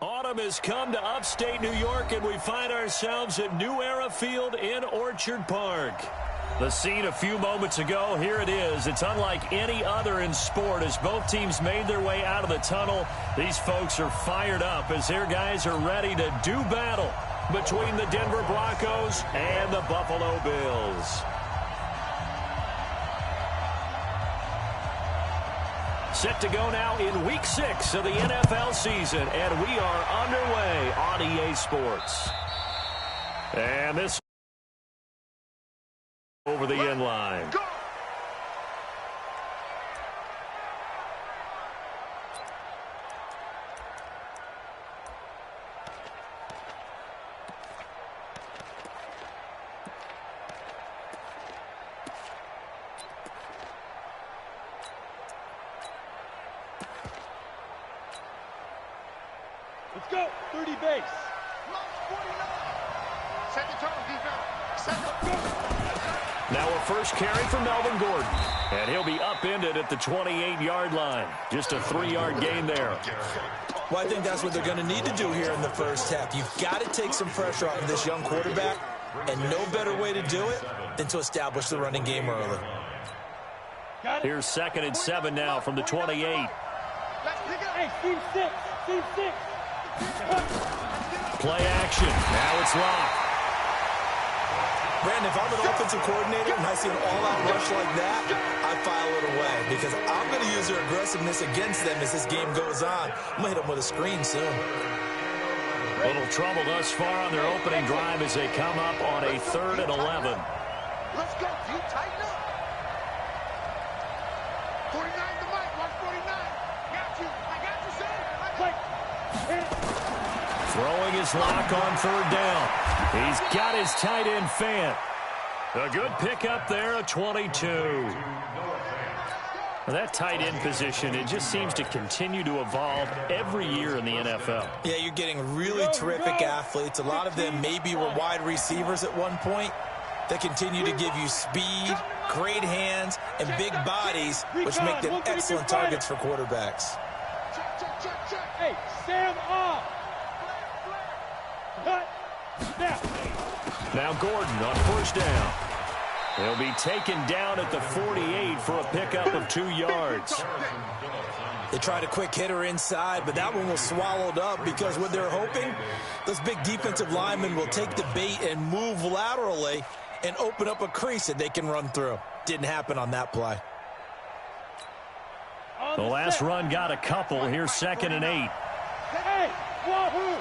Autumn has come to upstate New York, and we find ourselves at New Era Field in Orchard Park. The scene a few moments ago, here it is. It's unlike any other in sport as both teams made their way out of the tunnel. These folks are fired up as their guys are ready to do battle between the Denver Broncos and the Buffalo Bills. Set to go now in Week 6 of the NFL season, and we are underway on EA Sports. And this over the end line. Let's go. 30 base. Set the tone, defense. Set the go. Now a first carry for Melvin Gordon. And he'll be upended at the 28-yard line. Just a 3-yard gain there. Well, I think that's what they're going to need to do here in the first half. You've got to take some pressure off of this young quarterback, and no better way to do it than to establish the running game early. Here's 2nd and 7 now from the 28. Hey, Steve 6. Steve 6. Play action. Now it's locked. Brandon, if I'm an offensive coordinator and I see an all-out rush like that, I file it away because I'm going to use their aggressiveness against them as this game goes on. I'm going to hit them with a screen soon. Little trouble thus far on their opening drive as they come up on a 3rd and 11. Let's go, G. Tighten up. 49 to Mike. Watch 49. Got you. I got you, sir. Throwing his lock on 3rd down. He's got his tight end Fant. A good pickup there, a 22. That tight end position, it just seems to continue to evolve every year in the NFL. Yeah, you're getting really terrific athletes. A lot of them maybe were wide receivers at one point. They continue to give you speed, great hands, and big bodies, which make them excellent targets for quarterbacks. Hey, Sam off. Now Gordon on 1st down. He'll be taken down at the 48 for a pickup of 2 yards. They tried a quick hitter inside, but that one was swallowed up because what they're hoping, those big defensive linemen will take the bait and move laterally and open up a crease that they can run through. Didn't happen on that play. The last run got a couple. Here's 2nd and 8. Hey, wahoo!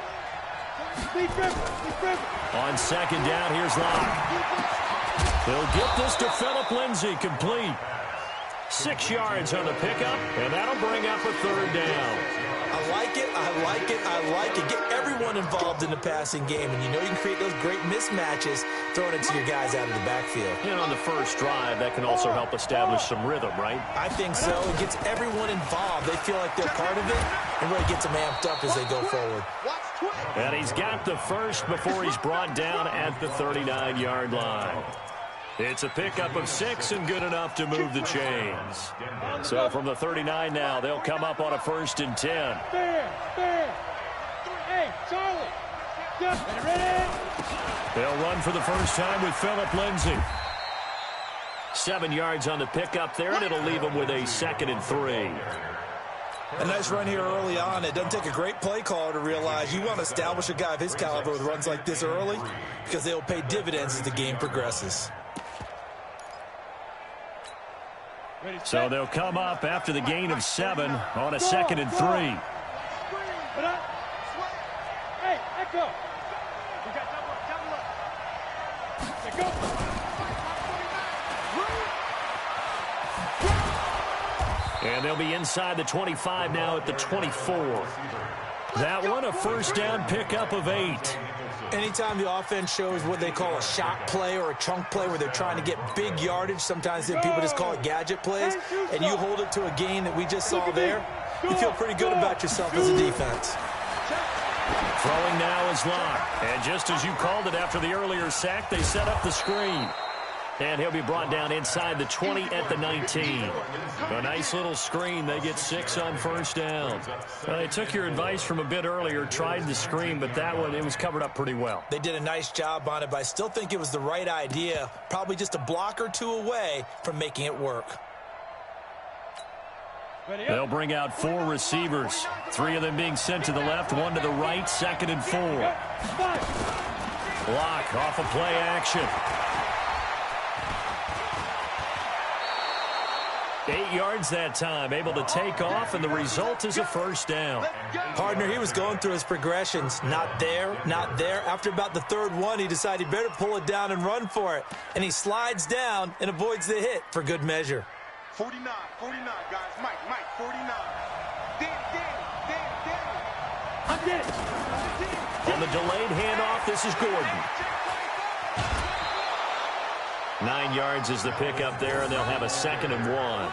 On 2nd down, here's Locke. He'll get this to Phillip Lindsay, complete. 6 yards on the pickup, and that'll bring up a 3rd down. I like it, I like it, I like it. Get everyone involved in the passing game, and you know you can create those great mismatches throwing it to your guys out of the backfield. And on the first drive, that can also help establish some rhythm, right? I think so. It gets everyone involved. They feel like they're part of it, and really gets them amped up as they go forward. And he's got the first before he's brought down at the 39-yard line. It's a pickup of 6 and good enough to move the chains. So from the 39 now, they'll come up on a 1st and 10. Hey, Charlie. Ready? They'll run for the first time with Phillip Lindsay. 7 yards on the pickup there, and it'll leave them with a 2nd and 3. A nice run here early on. It doesn't take a great play caller to realize you want to establish a guy of his caliber with runs like this early because they will pay dividends as the game progresses. So they'll come up after the gain of 7 on a 2nd and 3. Hey, echo. We got double up. Go. And they'll be inside the 25 now at the 24. That one, a 1st down pickup of 8. Anytime the offense shows what they call a shot play or a chunk play where they're trying to get big yardage, sometimes people just call it gadget plays, and you hold it to a gain that we just saw there, you feel pretty good about yourself as a defense. Throwing now is Locke. And just as you called it after the earlier sack, they set up the screen. And he'll be brought down inside the 20 at the 19. A nice little screen. They get 6 on first down. They took your advice from a bit earlier, tried the screen, but that one, it was covered up pretty well. They did a nice job on it, but I still think it was the right idea. Probably just a block or two away from making it work. They'll bring out 4 receivers. 3 of them being sent to the left, 1 to the right, 2nd and 4. Block off of play action. 8 yards that time, able to take off, and the result is a first down. Partner, he was going through his progressions. Not there, not there. After about the 3rd one, he decided he better pull it down and run for it. And he slides down and avoids the hit for good measure. 49, guys. Mike, 49. Danny. I'm dead. On the delayed handoff, this is Gordon. 9 yards is the pickup there, and they'll have a 2nd and 1.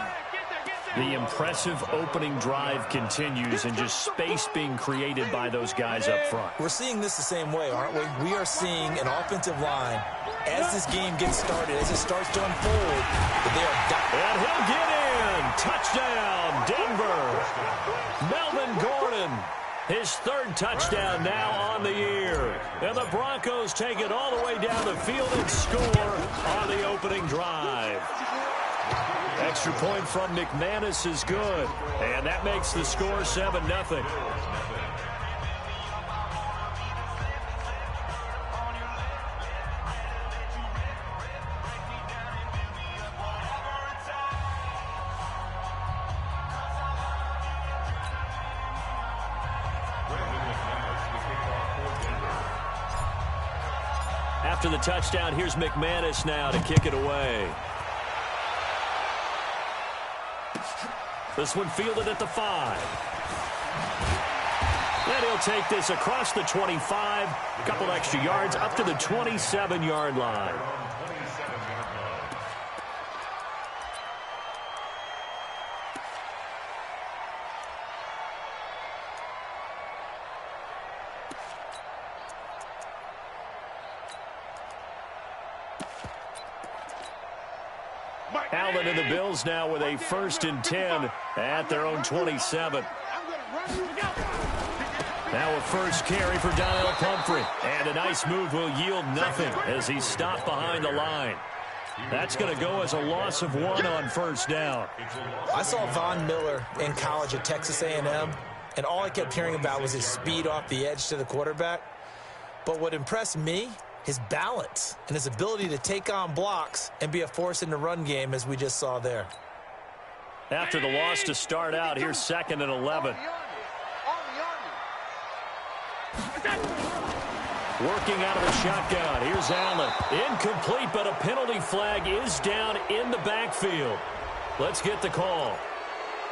The impressive opening drive continues, and just space being created by those guys up front. We're seeing this the same way, aren't we? We are seeing an offensive line, as this game gets started, as it starts to unfold, that they are... And he'll get in! Touchdown, Denver! Melvin Gordon, his 3rd touchdown now on the year. And the Broncos take it all the way down the field and score on the opening drive. Extra point from McManus is good, and that makes the score 7-0. After the touchdown, here's McManus now to kick it away. This one fielded at the 5. And he'll take this across the 25, a couple extra yards up to the 27-yard line. Allen and the Bills now with a 1st and 10 at their own 27. Now a first carry for Donnell Pumphrey. And a nice move will yield nothing as he's stopped behind the line. That's going to go as a loss of 1 on first down. I saw Von Miller in college at Texas A&M, and all I kept hearing about was his speed off the edge to the quarterback. But what impressed me, his balance and his ability to take on blocks and be a force in the run game, as we just saw there. After the loss to start out, here's 2nd and 11. Working out of a shotgun. Here's Allen. Incomplete, but a penalty flag is down in the backfield. Let's get the call.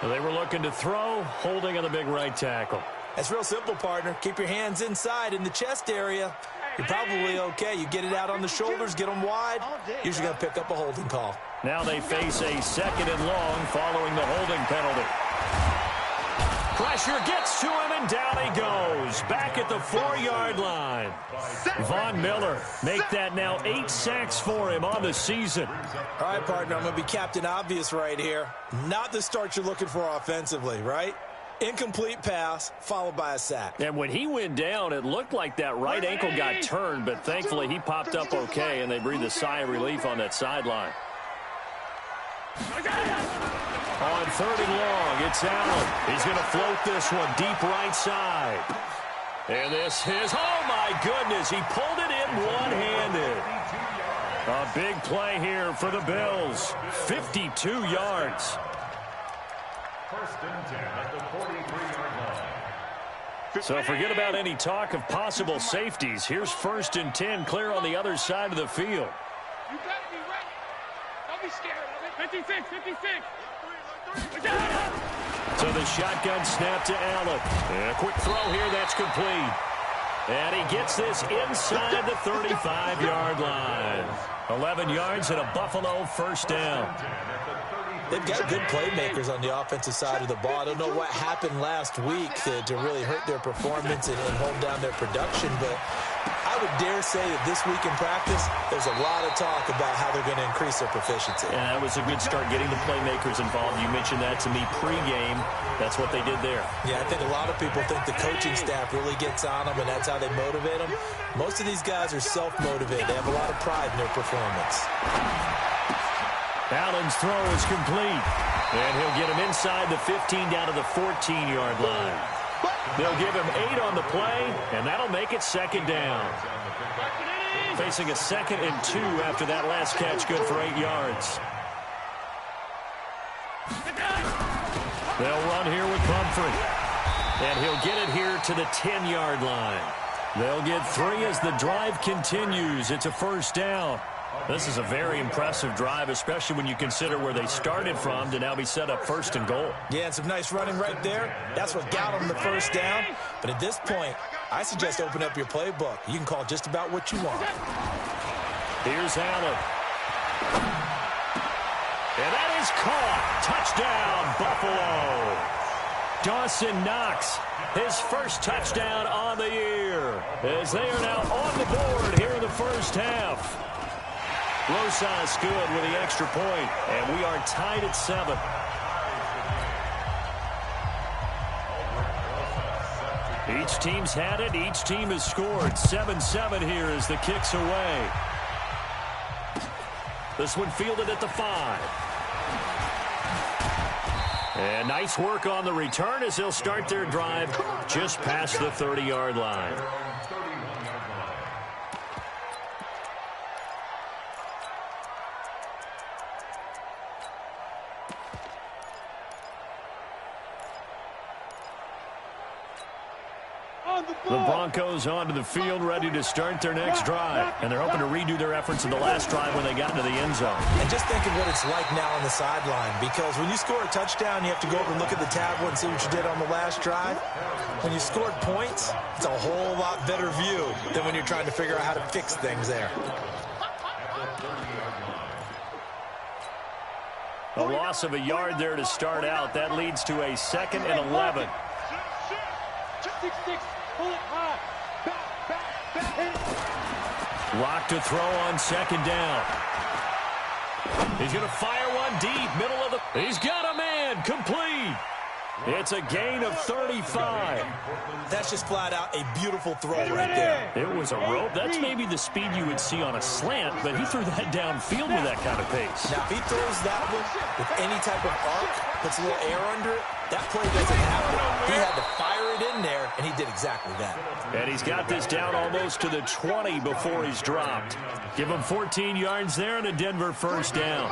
They were looking to throw, holding on the big right tackle. That's real simple, partner. Keep your hands inside in the chest area. You're probably okay. You get it out on the shoulders, get them wide. Usually going to pick up a holding call. Now they face a 2nd and long following the holding penalty. Pressure gets to him, and down he goes. Back at the 4-yard line. Von Miller make that now 8 sacks for him on the season. All right, partner, I'm going to be Captain Obvious right here. Not the start you're looking for offensively, right? Incomplete pass, followed by a sack. And when he went down, it looked like that right ankle got turned, but thankfully he popped up okay, and they breathed a sigh of relief on that sideline. On 3rd and long, it's Allen. He's going to float this one deep right side. And this is, oh my goodness, he pulled it in one-handed. A big play here for the Bills. 52 yards. 1st and 10 at the 43-yard line. So forget about any talk of possible safeties. Here's 1st and 10 clear on the other side of the field. You got to be ready. Don't be scared. 56. So the shotgun snap to Allen. And a quick throw here, that's complete. And he gets this inside the 35-yard line. 11 yards and a Buffalo 1st down. They've got good playmakers on the offensive side of the ball. I don't know what happened last week to really hurt their performance and hold down their production, but I would dare say that this week in practice, there's a lot of talk about how they're going to increase their proficiency. Yeah, that was a good start getting the playmakers involved. You mentioned that to me pregame. That's what they did there. Yeah, I think a lot of people think the coaching staff really gets on them, and that's how they motivate them. Most of these guys are self-motivated. They have a lot of pride in their performance. Allen's throw is complete. And he'll get him inside the 15 down to the 14-yard line. They'll give him 8 on the play, and that'll make it second down. Facing a 2nd and 2 after that last catch, good for 8 yards. They'll run here with Pumphrey. And he'll get it here to the 10-yard line. They'll get 3 as the drive continues. It's a first down. This is a very impressive drive, especially when you consider where they started from to now be set up 1st and goal. Yeah, and some nice running right there. That's what got them the first down. But at this point, I suggest open up your playbook. You can call just about what you want. Here's Allen. And that is caught. Touchdown, Buffalo. Dawson Knox, his first touchdown on the year, as they are now on the board here in the first half. Rosas good with the extra point, and we are tied at 7. Each team's had it. Each team has scored. 7-7 here as the kick's away. This one fielded at the 5. And nice work on the return as they'll start their drive just past the 30-yard line. The Broncos onto the field, ready to start their next drive. And they're hoping to redo their efforts in the last drive when they got into the end zone. And just think of what it's like now on the sideline, because when you score a touchdown, you have to go over and look at the tablet and see what you did on the last drive. When you scored points, it's a whole lot better view than when you're trying to figure out how to fix things there. A loss of a yard there to start out. That leads to a 2nd and 11. 6-6. Pull it high. Back, hit it. Lock to throw on 2nd down. He's going to fire one deep, middle of the... He's got a man, complete. It's a gain of 35. That's just flat out a beautiful throw right there. It was a rope. That's maybe the speed you would see on a slant, but he threw that downfield with that kind of pace. Now, if he throws that one with any type of arc, puts a little air under it, that play doesn't happen. He had to fire it in there, and he did exactly that. And he's got this down almost to the 20 before he's dropped. Give him 14 yards there and a Denver first down.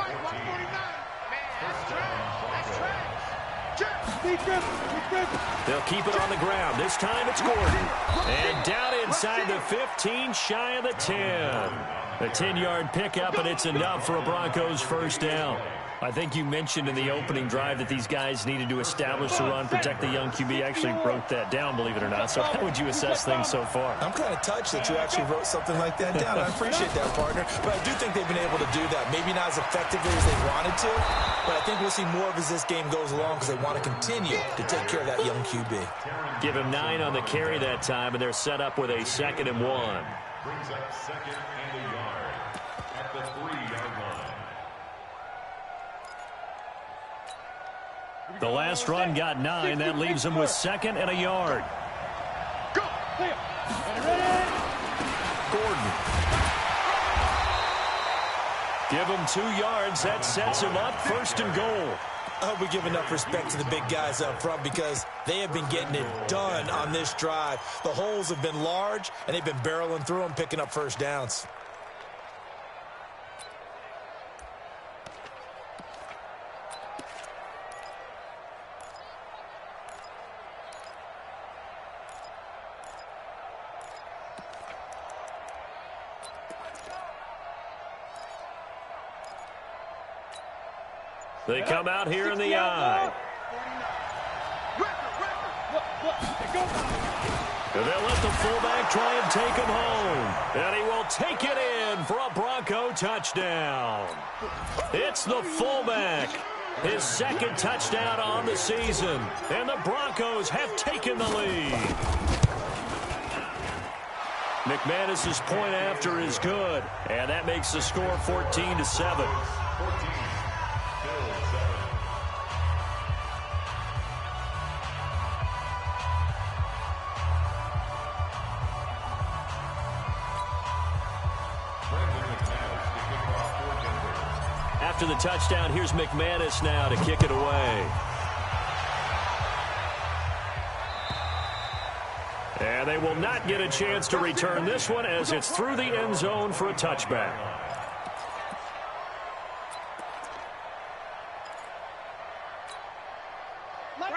They'll keep it on the ground. This time it's Gordon. And down inside the 15, shy of the 10. A 10-yard pickup, and it's enough for a Broncos first down. I think you mentioned in the opening drive that these guys needed to establish the run, protect the young QB. Actually wrote that down, believe it or not. So how would you assess things so far? I'm kind of touched that you actually wrote something like that down. I appreciate that, partner. But I do think they've been able to do that. Maybe not as effectively as they wanted to, but I think we'll see more of as this game goes along because they want to continue to take care of that young QB. Give him 9 on the carry that time, and they're set up with a 2nd and 1. Brings up 2nd and a yard at the 3-yard line. The last run got 9. That leaves him with 2nd and a yard. Go. Gordon. Give him 2 yards. That sets him up 1st and goal. I hope we give enough respect to the big guys up front because they have been getting it done on this drive. The holes have been large, and they've been barreling through them, picking up first downs. They come out here in the eye. They'll let the fullback try and take him home. And he will take it in for a Bronco touchdown. It's the fullback. His 2nd touchdown on the season. And the Broncos have taken the lead. McManus's point after is good, and that makes the score 14-7. After the touchdown, here's McManus now to kick it away. And they will not get a chance to return this one as it's through the end zone for a touchback.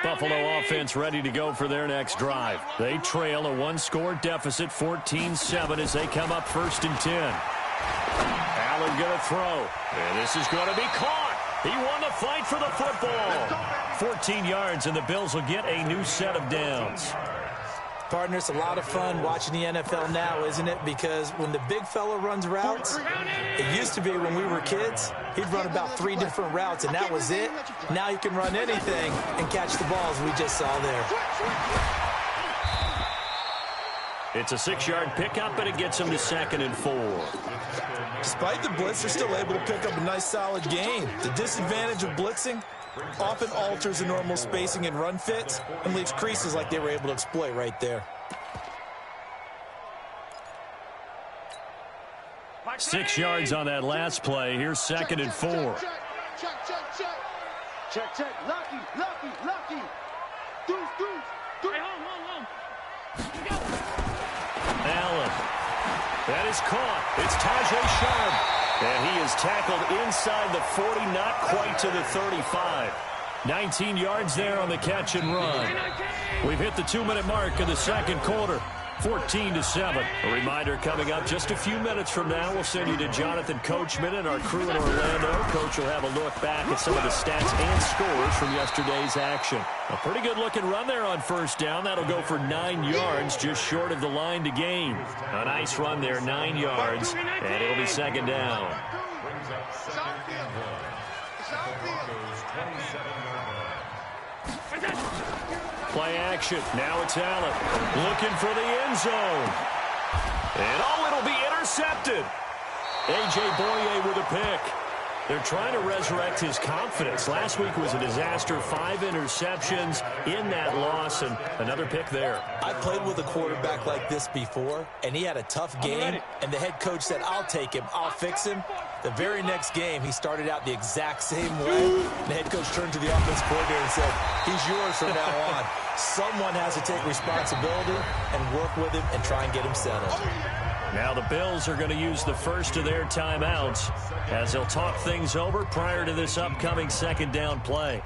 Buffalo offense ready to go for their next drive. They trail a one-score deficit, 14-7, as they come up 1st and 10. Allen going to throw. And this is going to be caught. He won the fight for the football. 14 yards, and the Bills will get a new set of downs. Partner, it's a lot of fun watching the NFL now, isn't it? Because when the big fella runs routes, it used to be when we were kids, he'd run about 3 different routes, and that was it. Now he can run anything and catch the balls we just saw there. It's a 6-yard pickup, and it gets him to 2nd and 4. Despite the blitz, they're still able to pick up a nice, solid gain. The disadvantage of blitzing often alters the normal spacing and run fits and leaves creases like they were able to exploit right there. 6 yards on that last play. Here's 2nd and 4. Check. Lucky. Deuce. Hey, home. Allen. That is caught. It's Tajay Sharp. And he is tackled inside the 40, not quite to the 35. 19 yards there on the catch and run. We've hit the 2-minute mark in the second quarter. 14-7. A reminder coming up just a few minutes from now. We'll send you to Jonathan Coachman and our crew in Orlando. Coach will have a look back at some of the stats and scores from yesterday's action. A pretty good looking run there on 1st down. That'll go for 9 yards, just short of the line to gain. A nice run there, 9 yards, and it'll be 2nd down. Play action. Now it's Allen looking for the end zone. And it'll be intercepted. A.J. Boye with a pick. They're trying to resurrect his confidence. Last week was a disaster. 5 interceptions in that loss, and another pick there. I played with a quarterback like this before, and he had a tough game, and the head coach said, I'll take him, I'll fix him. The very next game, he started out the exact same way. The head coach turned to the offense coordinator and said, he's yours from now on. Someone has to take responsibility and work with him and try and get him settled. Now the Bills are going to use the first of their timeouts as they'll talk things over prior to this upcoming 2nd down play.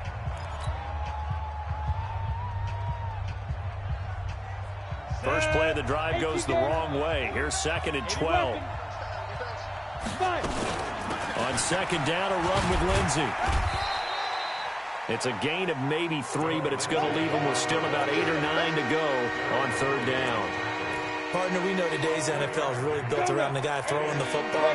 First play of the drive goes the wrong way. Here's 2nd and 12. On 2nd down, a run with Lindsey. It's a gain of maybe 3, but it's going to leave them with still about 8 or 9 to go on 3rd down. Partner, we know today's NFL is really built around the guy throwing the football.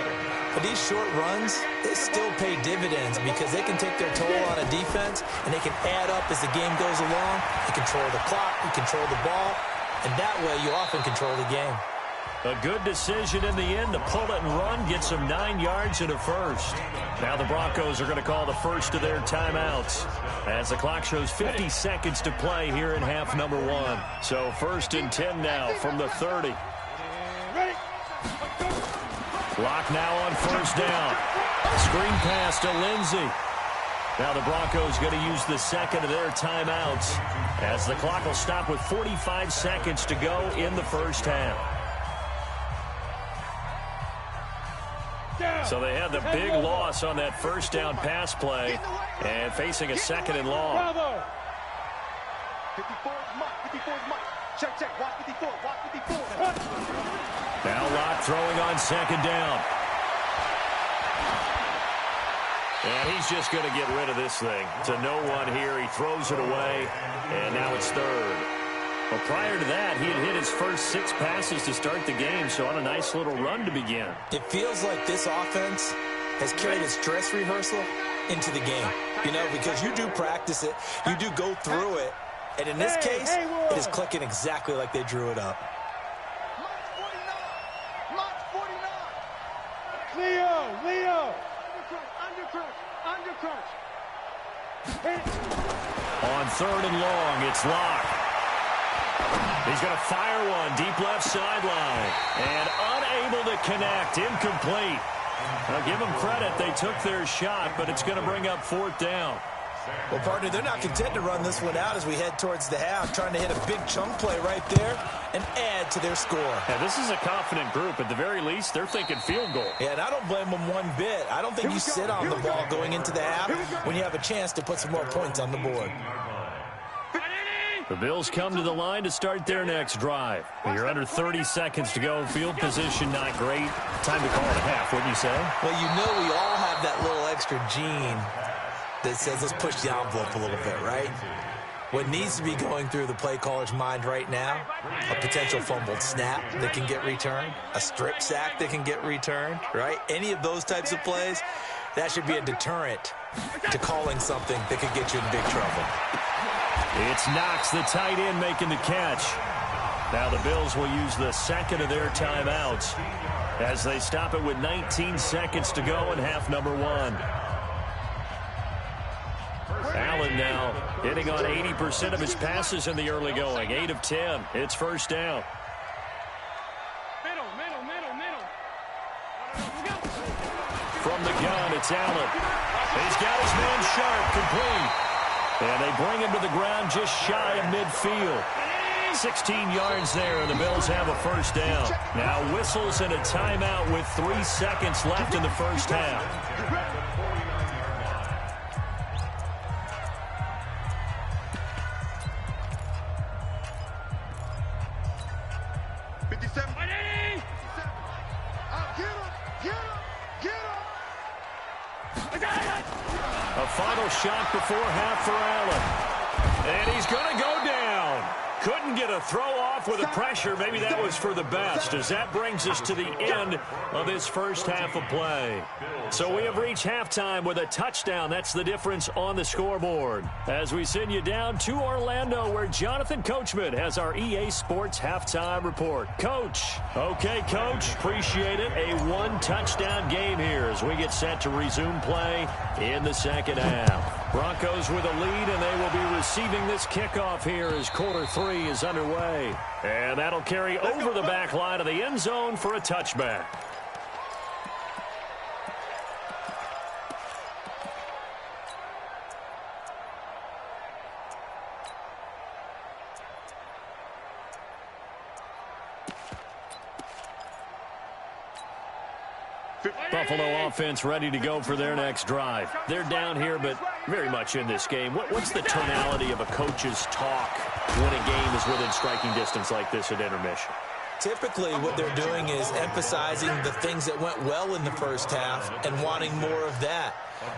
But these short runs, they still pay dividends because they can take their toll on a defense and they can add up as the game goes along. You control the clock, you control the ball, and that way you often control the game. A good decision in the end to pull it and run, get some 9 yards and a first. Now the Broncos are going to call the first of their timeouts as the clock shows 50 seconds to play here in half number 1. So 1st and 10 now from the 30. Lock now on 1st down. Screen pass to Lindsey. Now the Broncos going to use the 2nd of their timeouts as the clock will stop with 45 seconds to go in the 1st half. So they had the big loss on that 1st down pass play and facing a 2nd and long. 54 is Mike. Check. Watch 54. Now Locke throwing on 2nd down. And he's just going to get rid of this thing. To no one here. He throws it away, and now it's 3rd. Well, prior to that, he had hit his first 6 passes to start the game, so on a nice little run to begin. It feels like this offense has carried its dress rehearsal into the game, you know, because you do practice it, you do go through it, and in this case, it is clicking exactly like they drew it up. Undercrunch. On 3rd and long, it's Locke. He's going to fire one deep left sideline. And unable to connect. Incomplete. Now, give them credit. They took their shot, but it's going to bring up 4th down. Well, partner, they're not content to run this one out as we head towards the half, trying to hit a big chunk play right there and add to their score. Yeah, this is a confident group. At the very least, they're thinking field goal. Yeah, and I don't blame them one bit. I don't think you sit on the ball going into the half when you have a chance to put some more points on the board. The Bills come to the line to start their next drive. You're under 30 seconds to go. Field position not great. Time to call it a half, wouldn't you say? Well, you know we all have that little extra gene that says let's push the envelope a little bit, right? What needs to be going through the play caller's mind right now, a potential fumbled snap that can get returned, a strip sack that can get returned, right? Any of those types of plays, that should be a deterrent to calling something that could get you in big trouble. It's Knox, the tight end, making the catch. Now the Bills will use the second of their timeouts as they stop it with 19 seconds to go in half number 1. Allen now hitting on 80% of his passes in the early going. 8 of 10. It's 1st down. Middle. From the gun, it's Allen. He's got his man Sharp, complete. And they bring him to the ground just shy of midfield. 16 yards there, and the Bills have a 1st down. Now whistles and a timeout with 3 seconds left in the 1st half. A final shot before half for Allen. And he's going to go down. Couldn't get a throw off with the pressure. Maybe that was for the best, as that brings us to the end of this 1st half of play. So we have reached halftime with a touchdown. That's the difference on the scoreboard. As we send you down to Orlando, where Jonathan Coachman has our EA Sports halftime report. Coach. Okay, Coach. Appreciate it. A 1-touchdown game here as we get set to resume play in the 2nd half. Broncos with a lead, and they will be receiving this kickoff here as quarter 3 is underway. And that'll carry over the back line of the end zone for a touchback. Buffalo offense ready to go for their next drive. They're down here, but very much in this game. What's the tonality of a coach's talk when a game is within striking distance like this at intermission? Typically, what they're doing is emphasizing the things that went well in the 1st half and wanting more of that.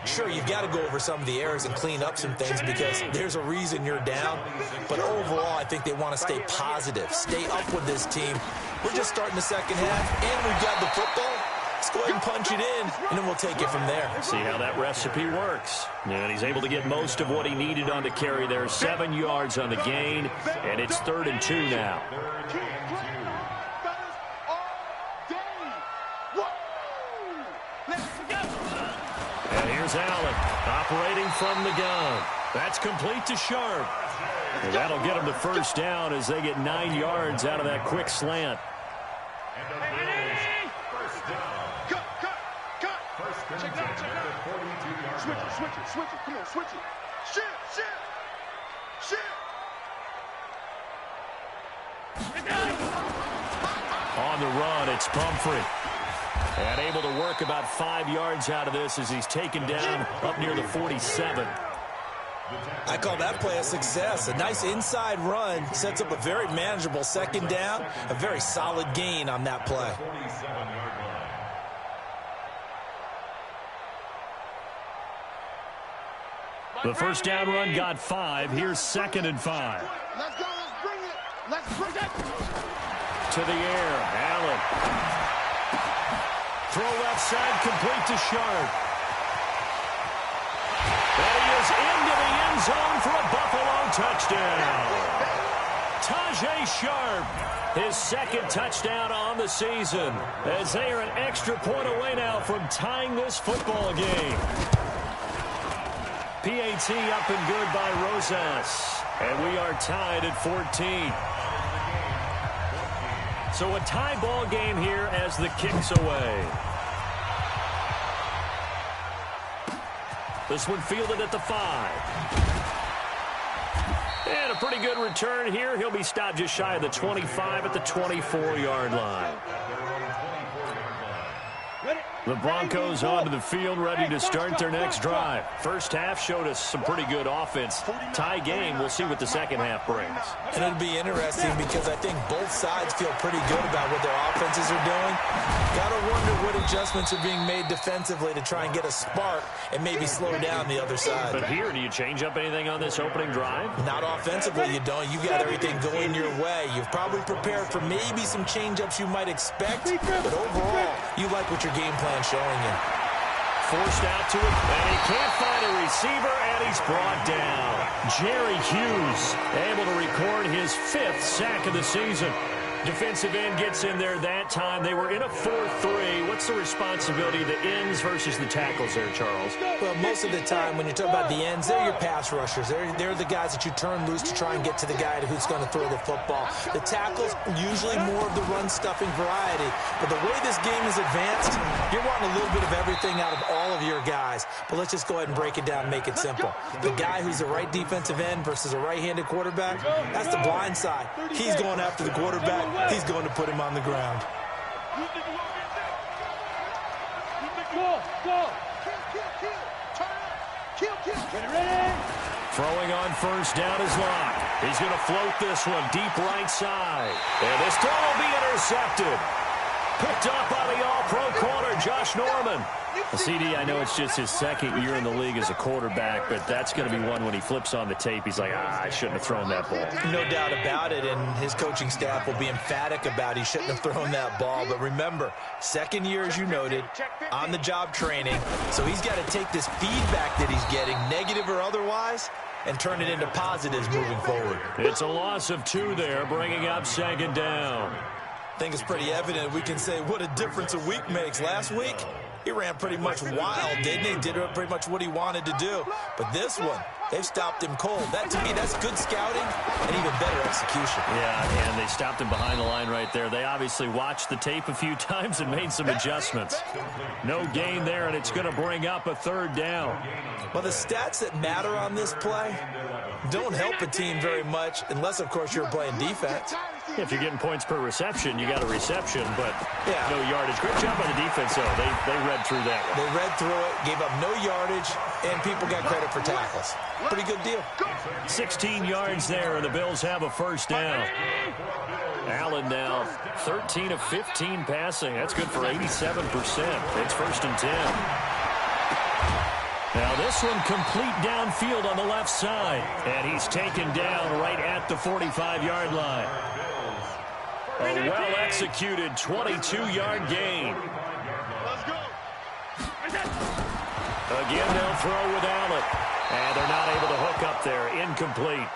Sure, you've got to go over some of the errors and clean up some things because there's a reason you're down. But overall, I think they want to stay positive, stay up with this team. We're just starting the 2nd half, and we've got the football. Let's go ahead and punch it in, and then we'll take it from there. See how that recipe works. And he's able to get most of what he needed on the carry there. 7 yards on the gain, and it's 3rd and 2 now. And here's Allen operating from the gun. That's complete to Sharp. And that'll get him to 1st down as they get 9 yards out of that quick slant. Switch it. Come on, switch it. Shit. On the run, it's Pumphrey. And able to work about 5 yards out of this as he's taken down up near the 47. I call that play a success. A nice inside run sets up a very manageable 2nd down. A very solid gain on that play. The 1st down run got 5. Here's 2nd and 5. Let's go. Let's bring it. Let's bring it. To the air. Allen. Throw left side, complete to Sharp. And he is into the end zone for a Buffalo touchdown. Tajay Sharp, his second touchdown on the season, as they are an extra point away now from tying this football game. PAT up and good by Rosas, and we are tied at 14. So a tie ball game here as the kick's away. This one fielded at the 5. And a pretty good return here. He'll be stopped just shy of the 25 at the 24-yard line. The Broncos onto the field, ready to start their next drive. First half showed us some pretty good offense. Tie game, we'll see what the second half brings. And it'll be interesting because I think both sides feel pretty good about what their offenses are doing. Gotta wonder what adjustments are being made defensively to try and get a spark and maybe slow down the other side. But here, do you change up anything on this opening drive? Not offensively, you don't. You got everything going your way. You've probably prepared for maybe some change-ups you might expect, but overall, you like what your game plan showing you. Forced out to it, and he can't find a receiver, and he's brought down. Jerry Hughes able to record his 5th sack of the season. Defensive end gets in there that time. They were in a 4-3. What's the responsibility of the ends versus the tackles there, Charles? Well, most of the time when you talk about the ends, they're your pass rushers. They're the guys that you turn loose to try and get to the guy who's going to throw the football. The tackles, usually more of the run-stuffing variety. But the way this game is advanced, you're wanting a little bit of everything out of all of your guys. But let's just go ahead and break it down and make it simple. The guy who's the right defensive end versus a right-handed quarterback, that's the blind side. He's going after the quarterback. He's going to put him on the ground. Throwing on first down is Locke. He's going to float this one deep right side. And this throw will be intercepted. Picked up by the all-pro corner, Josh Norman. CD, I know it's just his second year in the league as a quarterback, but that's going to be one when he flips on the tape. He's like, I shouldn't have thrown that ball. No doubt about it, and his coaching staff will be emphatic about he shouldn't have thrown that ball. But remember, second year, as you noted, on-the-job training. So he's got to take this feedback that he's getting, negative or otherwise, and turn it into positives moving forward. It's a loss of 2 there, bringing up second down. I think it's pretty evident. We can say what a difference a week makes. Last week, he ran pretty much wild, didn't he? Did pretty much what he wanted to do. But this one, they've stopped him cold. That, to me, that's good scouting and even better execution. Yeah, and they stopped him behind the line right there. They obviously watched the tape a few times and made some adjustments. No gain there, and it's going to bring up a 3rd down. Well, the stats that matter on this play don't help a team very much unless, of course, you're playing defense. If you're getting points per reception, you got a reception, but yeah, no yardage. Great job by the defense, though. They read through that one. They read through it, gave up no yardage, and people got credit for tackles. Pretty good deal. 16 yards there, and the Bills have a 1st down. Allen now 13 of 15 passing. That's good for 87%. It's 1st and 10. Now this one complete downfield on the left side. And he's taken down right at the 45-yard line. A well-executed 22-yard gain. Again, they'll throw with Allen. And they're not able to hook up there. Incomplete.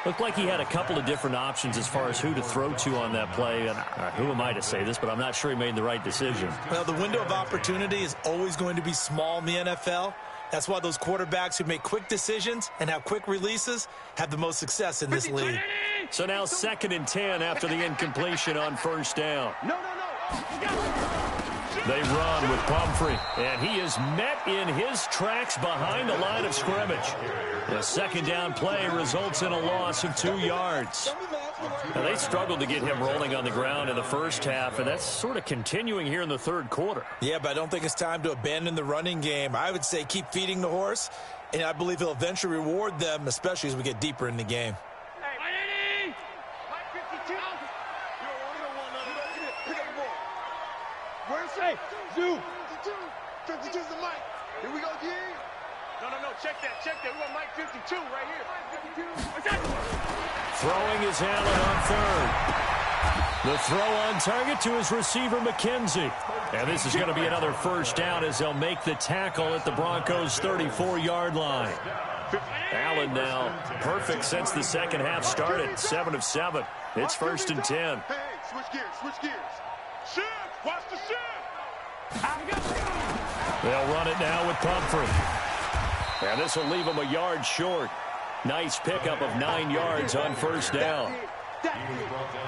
Looked like he had a couple of different options as far as who to throw to on that play. And who am I to say this, but I'm not sure he made the right decision. Well, the window of opportunity is always going to be small in the NFL. That's why those quarterbacks who make quick decisions and have quick releases have the most success in this league. So now 2nd and 10 after the incompletion on 1st down. They run with Pumphrey, and he is met in his tracks behind the line of scrimmage. The 2nd down play results in a loss of 2 yards. Now, they struggled to get him rolling on the ground in the first half, and that's sort of continuing here in the 3rd quarter. Yeah, but I don't think it's time to abandon the running game. I would say keep feeding the horse, and I believe he'll eventually reward them, especially as we get deeper in the game. Hey, Zoo. 52's the mic. Here we go, G. No, check that. We got Mike 52 right here. 52. Throwing is Allen on 3rd. The throw on target to his receiver, McKenzie. And this is going to be another 1st down as they'll make the tackle at the Broncos' 34-yard line. Allen now perfect since the second half started. 7 of 7. It's 1st and 10. Hey, switch gears, switch gears. Shift, watch the shift. They'll run it now with Pumphrey. And this will leave them a yard short. Nice pickup of 9 yards on 1st down.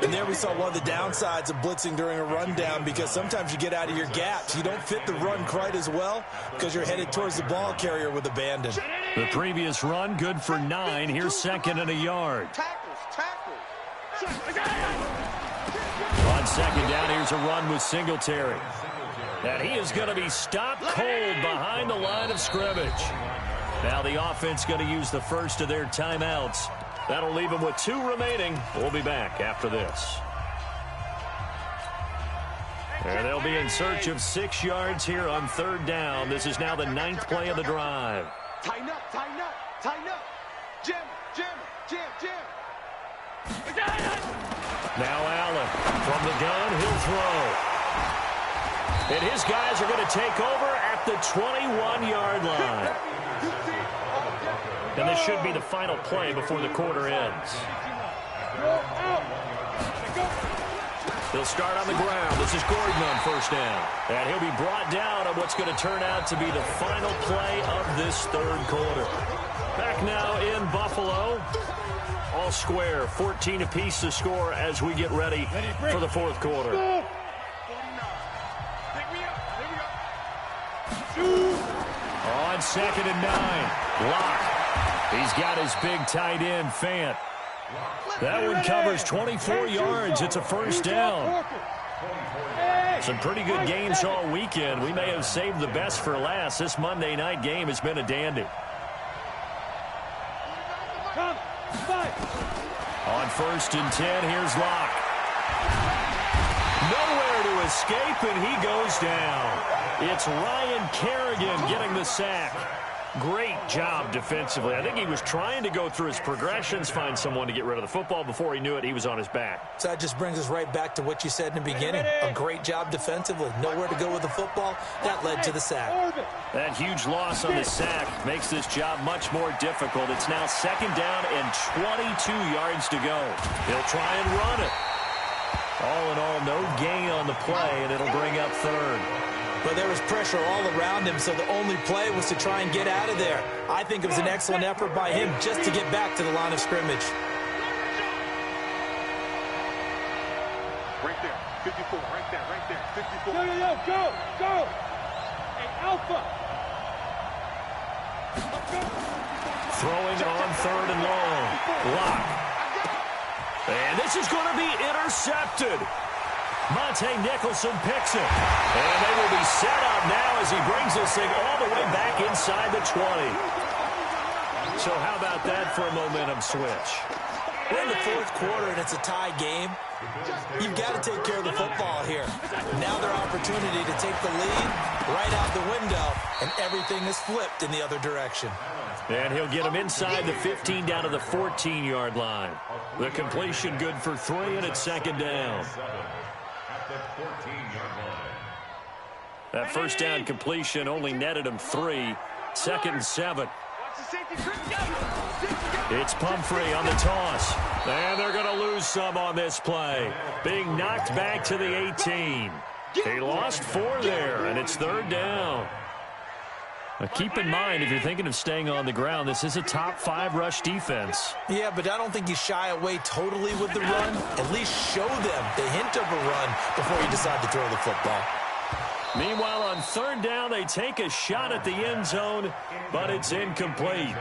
And there we saw one of the downsides of blitzing during a rundown, because sometimes you get out of your gaps. You don't fit the run quite as well because you're headed towards the ball carrier with abandon. The previous run good for 9. Here's 2nd and a yard. Tackles. On 2nd down, here's a run with Singletary. And he is going to be stopped cold behind the line of scrimmage. Now the offense going to use the first of their timeouts. That'll leave them with 2 remaining. We'll be back after this. And they'll be in search of 6 yards here on 3rd down. This is now the 9th play of the drive. Tighten up, tighten up, tighten up. Jam, jam, jam, jam. Now Allen from the gun, he'll throw. And his guys are going to take over at the 21-yard line. And this should be the final play before the quarter ends. He'll start on the ground. This is Gordon on 1st down. And he'll be brought down on what's going to turn out to be the final play of this 3rd quarter. Back now in Buffalo. All square, 14 apiece to score as we get ready for the 4th quarter. On 2nd and 9, Locke. He's got his big tight end, Fant. That one covers 24 yards. It's a 1st down. Some pretty good games all weekend. We may have saved the best for last. This Monday night game has been a dandy. On 1st and 10, here's Locke. Nowhere to escape, and he goes down. It's Ryan Kerrigan getting the sack. Great job defensively. I think he was trying to go through his progressions, find someone to get rid of the football. Before he knew it, he was on his back. So that just brings us right back to what you said in the beginning. A great job defensively. Nowhere to go with the football. That led to the sack. That huge loss on the sack makes this job much more difficult. It's now 2nd down and 22 yards to go. He'll try and run it. All in all, no gain on the play, and it'll bring up 3rd. But there was pressure all around him, so the only play was to try and get out of there. I think it was an excellent effort by him just to get back to the line of scrimmage. Right there, 54, right there, 54. Go. Hey, Alpha. Throwing on 3rd and long. Locke. And this is going to be intercepted. Monte Nicholson picks it. And they will be set up now as he brings this thing all the way back inside the 20. So how about that for a momentum switch? We're in the 4th quarter, and it's a tie game. You've got to take care of the football here. Now their opportunity to take the lead right out the window, and everything is flipped in the other direction. And he'll get him inside the 15 down to the 14-yard line. The completion good for 3, and it's 2nd down. That 1st down completion only netted him 3. 2nd and 7. It's Pumphrey on the toss. And they're going to lose some on this play. Being knocked back to the 18. They lost 4 there, and it's 3rd down. Now keep in mind, if you're thinking of staying on the ground, this is a top 5 rush defense. Yeah, but I don't think you shy away totally with the run. At least show them the hint of a run before you decide to throw the football. Meanwhile, on 3rd down, they take a shot at the end zone, but it's incomplete.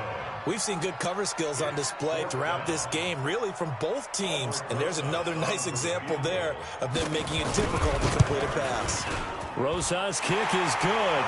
We've seen good cover skills on display throughout this game, really from both teams. And there's another nice example there of them making it difficult to complete a pass. Rosa's kick is good.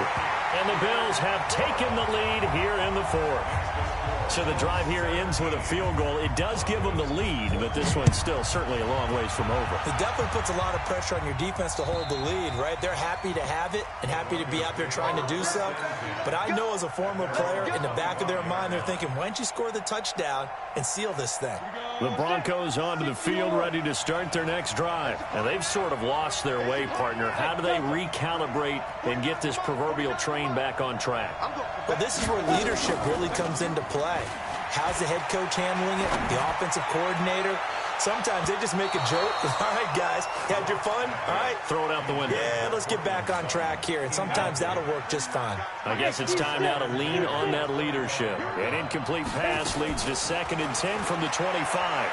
And the Bills have taken the lead here in the 4th. So the drive here ends with a field goal. It does give them the lead, but this one's still certainly a long ways from over. It definitely puts a lot of pressure on your defense to hold the lead, right? They're happy to have it and happy to be out there trying to do so. But I know as a former player, in the back of their mind, they're thinking, why don't you score the touchdown and seal this thing? The Broncos onto the field ready to start their next drive. And they've sort of lost their way, partner. How do they recalibrate and get this proverbial train back on track? Well, this is where leadership really comes into play. right. How's the head coach handling it? The offensive coordinator? Sometimes they just make a joke. All right, guys, had your fun? All right. Throw it out the window. Yeah, let's get back on track here, and sometimes that'll work just fine. I guess it's time now to lean on that leadership. An incomplete pass leads to 2nd and 10 from the 25.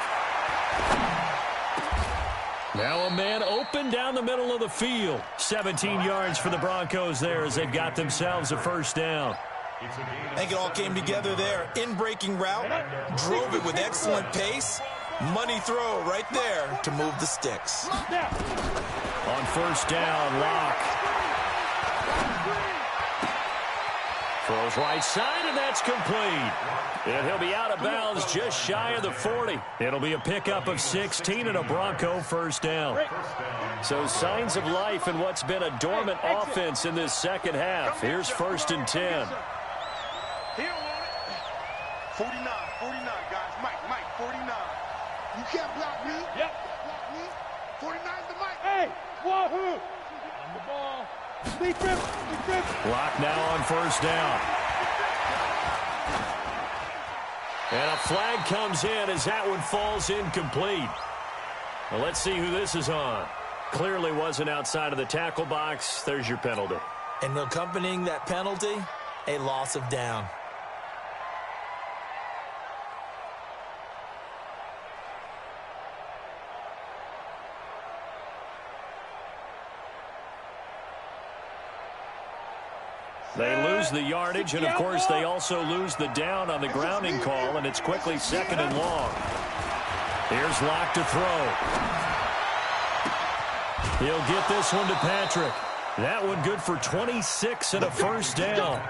Now a man open down the middle of the field. 17 yards for the Broncos there as they've got themselves a first down. I think it all came together there. In-breaking route, drove it with excellent pace. Money throw right there to move the sticks. On first down, Locke. Throws right side, and that's complete. And he'll be out of bounds just shy of the 40. It'll be a pickup of 16 and a Bronco first down. So signs of life in what's been a dormant offense in this second half. Here's 1st and 10. 49, guys. Mike, 49. You can't block me. Yep. Block me. 49's the Mike. Hey, wahoo! On the ball. Lead trip. Lock now on first down. And a flag comes in as that one falls incomplete. Well, let's see who this is on. Clearly wasn't outside of the tackle box. There's your penalty. And accompanying that penalty, a loss of down. They lose the yardage, and, of course, they also lose the down on the grounding call, and it's quickly 2nd and long. Here's Locke to throw. He'll get this one to Patrick. That one good for 26 and a first down.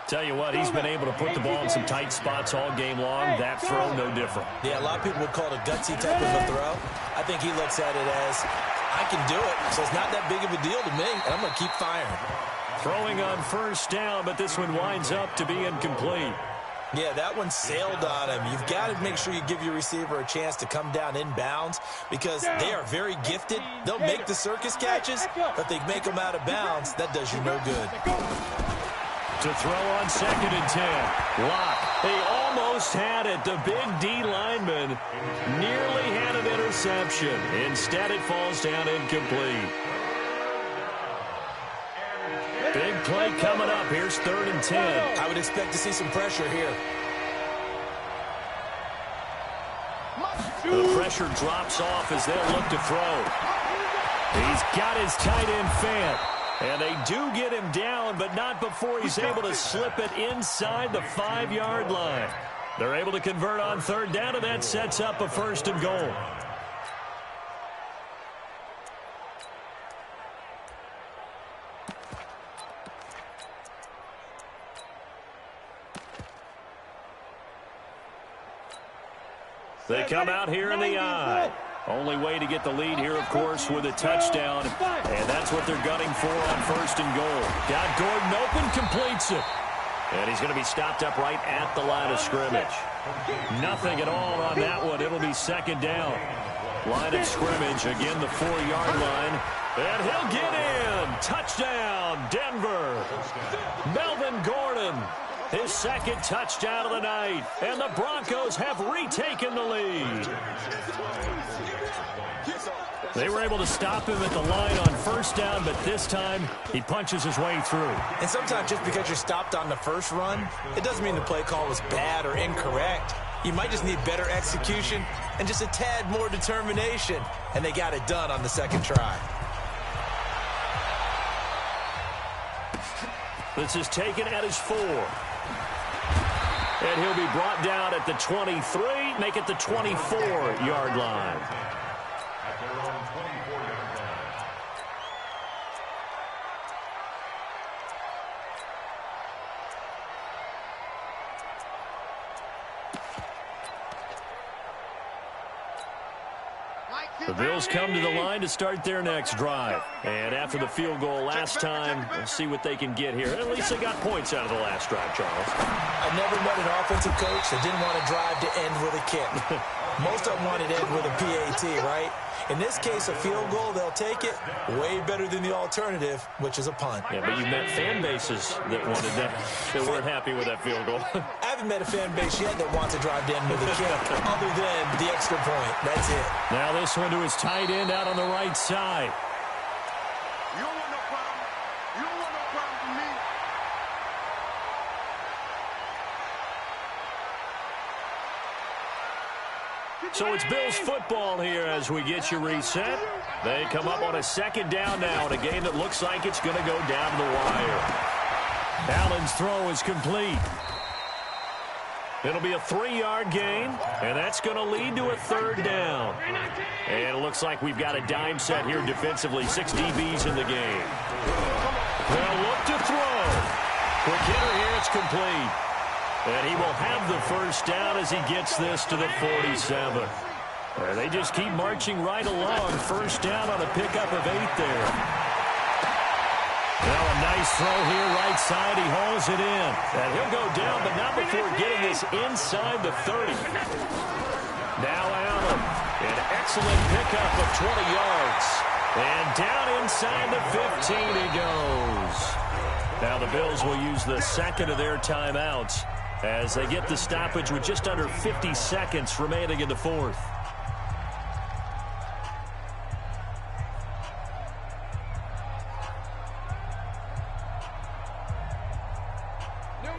Tell you what, he's been able to put the ball in some tight spots all game long. That throw, no different. Yeah, a lot of people would call it a gutsy type of a throw. I think he looks at it as, I can do it, so it's not that big of a deal to me, and I'm going to keep firing. Throwing on first down, but this one winds up to be incomplete. Yeah, that one sailed on him. You've got to make sure you give your receiver a chance to come down inbounds because they are very gifted. They'll make the circus catches, but they make them out of bounds. That does you no good. To throw on 2nd and 10. Locke, he almost had it. The big D lineman nearly had an interception. Instead, it falls down incomplete. Big play coming up. Here's 3rd and 10. I would expect to see some pressure here. The pressure drops off as they'll look to throw. He's got his tight end Fant. And they do get him down, but not before he's able to slip it inside the 5-yard line. They're able to convert on 3rd down, and that sets up a 1st and goal. They come out here in the eye. Only way to get the lead here, of course, with a touchdown. And that's what they're gunning for on 1st and goal. Got Gordon open, completes it. And he's going to be stopped up right at the line of scrimmage. Nothing at all on that one. It'll be 2nd down. Line of scrimmage, again the 4-yard line. And he'll get in. Touchdown, Denver. Melvin Gordon. His 2nd touchdown of the night. And the Broncos have retaken the lead. They were able to stop him at the line on 1st down, but this time he punches his way through. And sometimes just because you're stopped on the first run, it doesn't mean the play call was bad or incorrect. You might just need better execution and just a tad more determination. And they got it done on the 2nd try. This is taken at his 4. And he'll be brought down at the 23, make it the 24-yard line. At their own 24-yard line. The Bills come to the line to start their next drive. And after the field goal last time, we'll see what they can get here. At least they got points out of the last drive, Charles. I've never met an offensive coach that didn't want a drive to end with a kick. Most of them want it in with a PAT, right? In this case, a field goal, they'll take it. Way better than the alternative, which is a punt. Yeah, but you met fan bases that wanted that weren't happy with that field goal. I haven't met a fan base yet that wants to drive in with a kick other than the extra point. That's it. Now this one to his tight end out on the right side. You don't want no problem. You don't want no problem from me. So it's Bills football here as we get you reset. They come up on a second down now in a game that looks like it's going to go down to the wire. Allen's throw is complete. It'll be a 3-yard gain, and that's going to lead to a third down. And it looks like we've got a dime set here defensively. 6 DBs in the game. They'll look to throw. Quick hitter here, it's complete. And he will have the first down as he gets this to the 47. They just keep marching right along. First down on a pickup of 8 there. Well, a nice throw here, right side. He hauls it in. And he'll go down, but not before getting this inside the 30. Now Allen, an excellent pickup of 20 yards. And down inside the 15 he goes. Now the Bills will use the second of their timeouts as they get the stoppage with just under 50 seconds remaining in the fourth.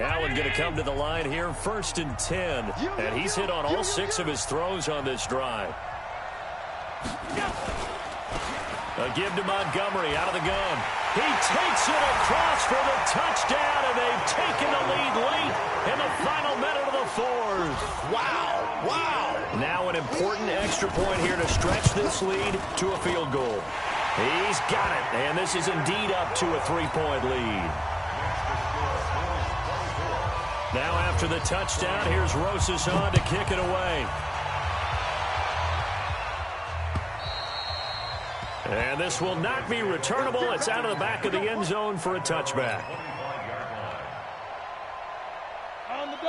Allen going to come to the line here, 1st and 10. And he's hit on all 6 of his throws on this drive. A give to Montgomery out of the gun. He takes it across for the touchdown, and they've taken the lead late in the final minute of the fourth. Wow, wow. Now an important extra point here to stretch this lead to a field goal. He's got it, and this is indeed up to a 3-point lead. Now after the touchdown, here's Rosas on to kick it away. And this will not be returnable. It's out of the back of the end zone for a touchback.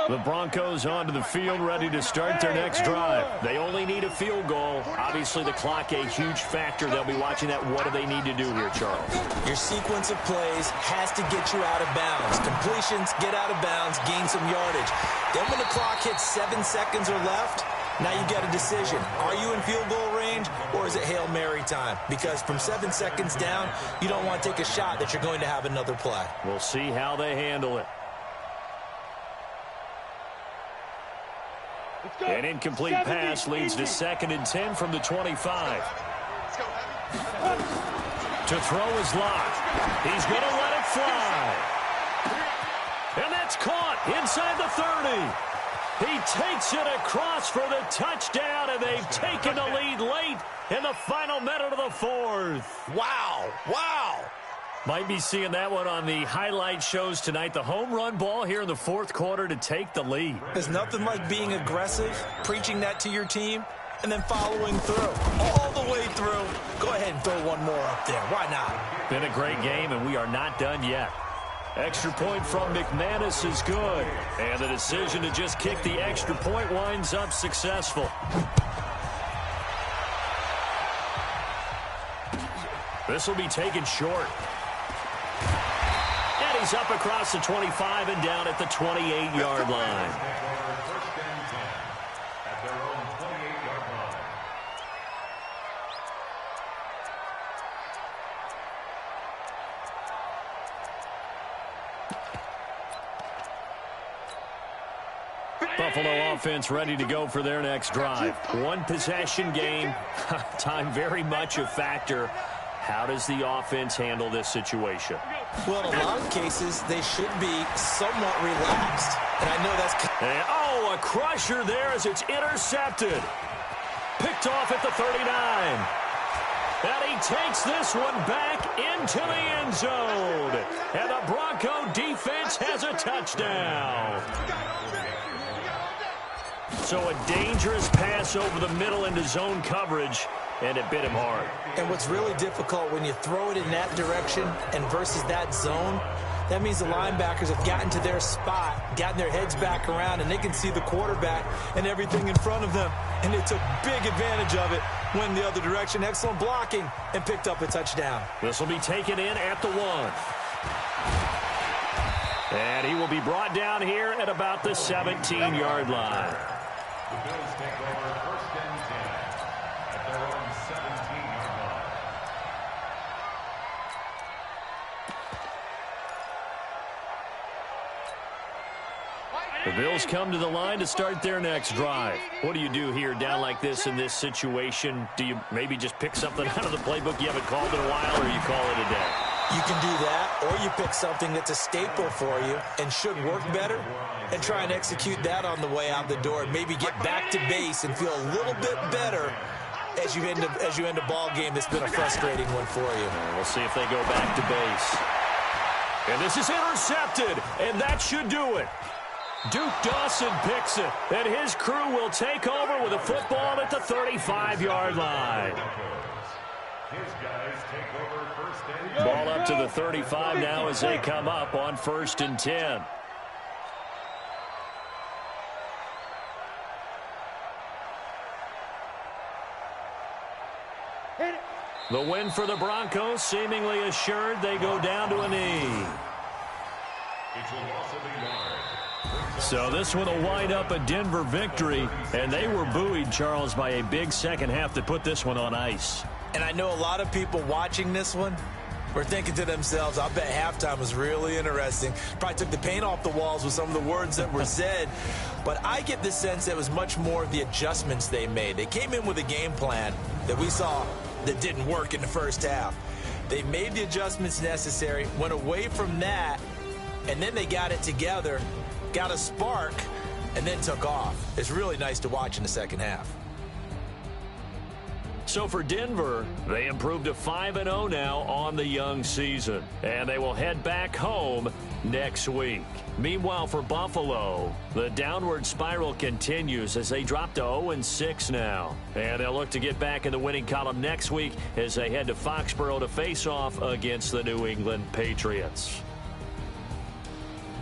The Broncos onto the field, ready to start their next drive. They only need a field goal. Obviously, the clock a huge factor. They'll be watching that. What do they need to do here, Charles? Your sequence of plays has to get you out of bounds. Completions, get out of bounds, gain some yardage. Then when the clock hits 7 seconds or left, now you got a decision. Are you in field goal range, or is it Hail Mary time? Because from 7 seconds down, you don't want to take a shot that you're going to have another play. We'll see how they handle it. An incomplete pass leads to 2nd and 10 from the 25. To throw is locked. He's going to let it fly. And that's caught inside the 30. He takes it across for the touchdown, and they've taken the lead late in the final minute of the fourth. Wow, wow. Might be seeing that one on the highlight shows tonight. The home run ball here in the fourth quarter to take the lead. There's nothing like being aggressive, preaching that to your team, and then following through. All the way through. Go ahead and throw one more up there. Why not? Been a great game, and we are not done yet. Extra point from McManus is good. And the decision to just kick the extra point winds up successful. This will be taken short. And he's up across the 25 and down at the 28-yard line. Buffalo offense ready to go for their next drive. One possession game. Time very much a factor. How does the offense handle this situation? Well, in a lot of cases, they should be somewhat relaxed. And I know that's... And, oh, a crusher there as it's intercepted. Picked off at the 39. And he takes this one back into the end zone. And the Bronco defense has a touchdown. So a dangerous pass over the middle into zone coverage, and it bit him hard. And what's really difficult when you throw it in that direction and versus that zone, That means the linebackers have gotten to their spot, gotten their heads back around, and they can see the quarterback and everything in front of them. And they took big advantage of it, went the other direction. Excellent blocking, and picked up a touchdown. This will be taken in at the 1. And he will be brought down here at about the 17-yard line. The Bills take over 1st and 10 at their own 17-yard line. The Bills come to the line to start their next drive. What do you do here down like this in this situation? Do you maybe just pick something out of the playbook you haven't called in a while, or you call it a day? You can do that, or you pick something that's a staple for you and should work better and try and execute that on the way out the door. Maybe get back to base and feel a little bit better as you end a ball game that's been a frustrating one for you. We'll see if they go back to base. And this is intercepted, and that should do it. Duke Dawson picks it, and his crew will take over with a football at the 35-yard line. His guys take over 1st and 10. Ball up to the 35 now as they come up on 1st and 10. The win for the Broncos seemingly assured. They go down to a knee. It's a loss of a yard. So this one will wind up a Denver victory, and they were buoyed, Charles, by a big second half to put this one on ice. And I know a lot of people watching this one were thinking to themselves, I bet halftime was really interesting. Probably took the paint off the walls with some of the words that were said. But I get the sense that it was much more of the adjustments they made. They came in with a game plan that we saw that didn't work in the first half. They made the adjustments necessary, went away from that, and then they got it together, got a spark, and then took off. It's really nice to watch in the second half. So for Denver, they improved to 5-0 now on the young season, and they will head back home next week. Meanwhile, for Buffalo, the downward spiral continues as they drop to 0-6 now. And they'll look to get back in the winning column next week as they head to Foxborough to face off against the New England Patriots.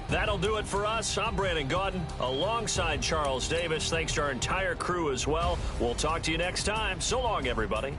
That'll do it for us. I'm Brandon Gaudin alongside Charles Davis. Thanks to our entire crew as well. We'll talk to you next time. So long, everybody.